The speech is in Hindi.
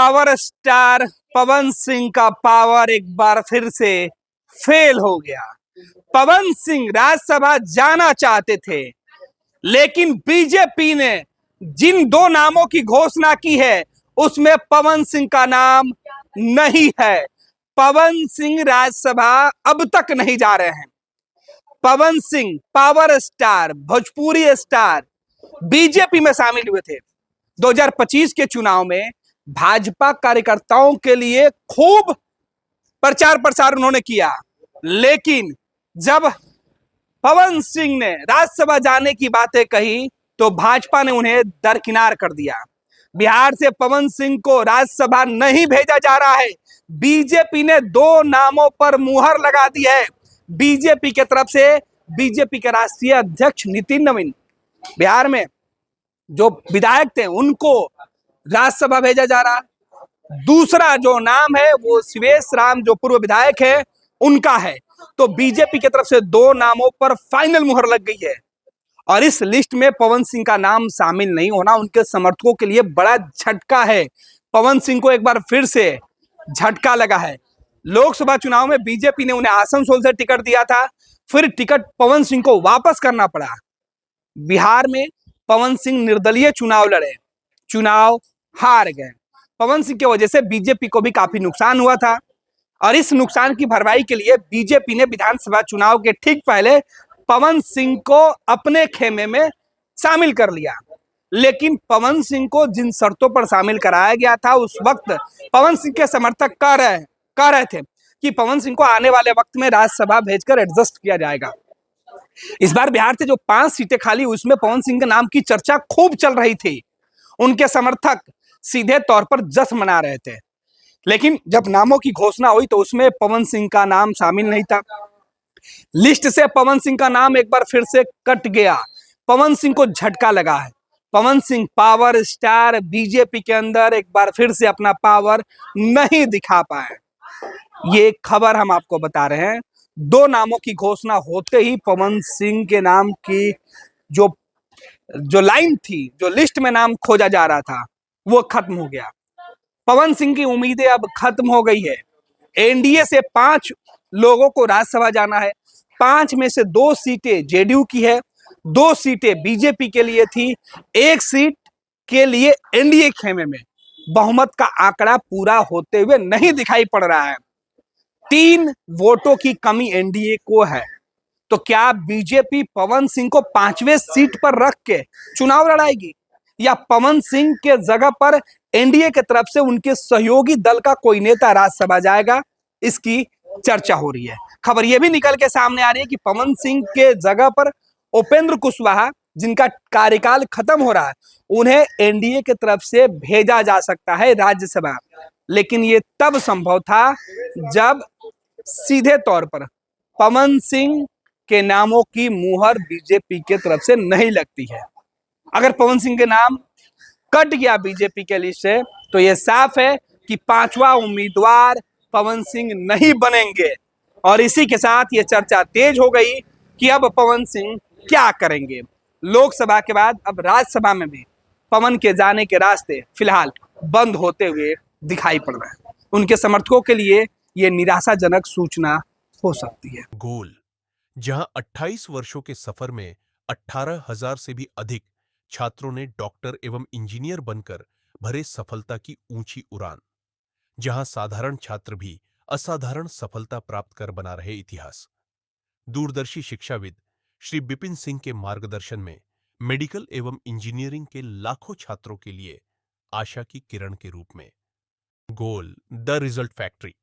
पावर स्टार पवन सिंह का पावर एक बार फिर से फेल हो गया। पवन सिंह राज्यसभा जाना चाहते थे, लेकिन बीजेपी ने जिन दो नामों की घोषणा की है उसमें पवन सिंह का नाम नहीं है। पवन सिंह राज्यसभा अब तक नहीं जा रहे हैं। Pawan Singh power star, Bhojpuri star, BJP में शामिल हुए थे। 2025 के चुनाव में भाजपा कार्यकर्ताओं के लिए खूब प्रचार प्रसार उन्होंने किया, लेकिन जब पवन सिंह ने राज्यसभा जाने की बातें कही तो भाजपा ने उन्हें दरकिनार कर दिया। बिहार से पवन सिंह को राज्यसभा नहीं भेजा जा रहा है। बीजेपी ने दो नामों पर मुहर लगा दी है। बीजेपी की तरफ से बीजेपी के राष्ट्रीय अध्यक्ष नितिन नवीन, बिहार में जो विधायक थे उनको राज्यसभा भेजा जा रहा है। दूसरा जो नाम है वो शिवेश राम, जो पूर्व विधायक है, उनका है। तो बीजेपी की तरफ से दो नामों पर फाइनल मुहर लग गई है और इस लिस्ट में पवन सिंह का नाम शामिल नहीं होना उनके समर्थकों के लिए बड़ा झटका है। पवन सिंह को एक बार फिर से झटका लगा है। लोकसभा चुनाव में बीजेपी ने उन्हें आसनसोल से टिकट दिया था, फिर टिकट पवन सिंह को वापस करना पड़ा। बिहार में पवन सिंह निर्दलीय चुनाव लड़े, चुनाव हार गए। पवन सिंह की वजह से बीजेपी को भी काफी नुकसान हुआ था और इस नुकसान की भरपाई के लिए बीजेपी ने विधानसभा चुनाव के ठीक पहले पवन सिंह को अपने खेमे में शामिल कर लिया। लेकिन पवन सिंह को जिन शर्तों पर शामिल कराया गया था, उस वक्त पवन सिंह के समर्थक कह रहे थे कि पवन सिंह को आने वाले वक्त में राज्यसभा भेजकर एडजस्ट किया जाएगा। इस बार बिहार से जो 5 सीटें खाली, उसमें पवन सिंह के नाम की चर्चा खूब चल रही थी। उनके समर्थक सीधे तौर पर जश्न मना रहे थे, लेकिन जब नामों की घोषणा हुई तो उसमें पवन सिंह का नाम शामिल नहीं था। लिस्ट से पवन सिंह का नाम एक बार फिर से कट गया। पवन सिंह को झटका लगा है। पवन सिंह पावर स्टार बीजेपी के अंदर एक बार फिर से अपना पावर नहीं दिखा पाए। ये खबर हम आपको बता रहे हैं। दो नामों की घोषणा होते ही पवन सिंह के नाम की जो लाइन थी, जो लिस्ट में नाम खोजा जा रहा था, वो खत्म हो गया। पवन सिंह की उम्मीदें अब खत्म हो गई है। एनडीए से 5 लोगों को राज्यसभा जाना है। 5 में से 2 सीटें जेडीयू की है, 2 सीटें बीजेपी के लिए थी, 1 सीट के लिए एनडीए खेमे में। बहुमत का आंकड़ा पूरा होते हुए नहीं दिखाई पड़ रहा है। 3 वोटों की कमी एनडीए को है। तो क्या बीजेपी पवन सिंह को 5वें सीट पर रख के चुनाव लड़ाएगी या पवन सिंह के जगह पर एनडीए की तरफ से उनके सहयोगी दल का कोई नेता राज्यसभा जाएगा? इसकी चर्चा हो रही है। खबर यह भी निकल के सामने आ रही है कि पवन सिंह के जगह पर उपेंद्र कुशवाहा, जिनका कार्यकाल खत्म हो रहा है, उन्हें एनडीए की तरफ से भेजा जा सकता है राज्यसभा। लेकिन यह तब संभव था जब सीधे तौर पर पवन सिंह के नामों की मुहर बीजेपी के तरफ से नहीं लगती है। अगर पवन सिंह के नाम कट गया बीजेपी के लिस्ट से तो यह साफ है कि 5वां उम्मीदवार पवन सिंह नहीं बनेंगे। और इसी के साथ यह चर्चा तेज हो गई कि अब पवन सिंह क्या करेंगे। लोकसभा के बाद अब राज्यसभा में भी पवन के जाने के रास्ते फिलहाल बंद होते हुए दिखाई पड़ रहे हैं। उनके समर्थकों के लिए यह निराशाजनक सूचना हो सकती है। गोल, जहां 28 वर्षों के सफर में 18,000 से भी अधिक छात्रों ने डॉक्टर एवं इंजीनियर बनकर भरे सफलता की ऊंची उड़ान, जहां साधारण छात्र भी असाधारण सफलता प्राप्त कर बना रहे इतिहास। दूरदर्शी शिक्षाविद श्री बिपिन सिंह के मार्गदर्शन में मेडिकल एवं इंजीनियरिंग के लाखों छात्रों के लिए आशा की किरण के रूप में। गोल, द रिजल्ट फैक्ट्री।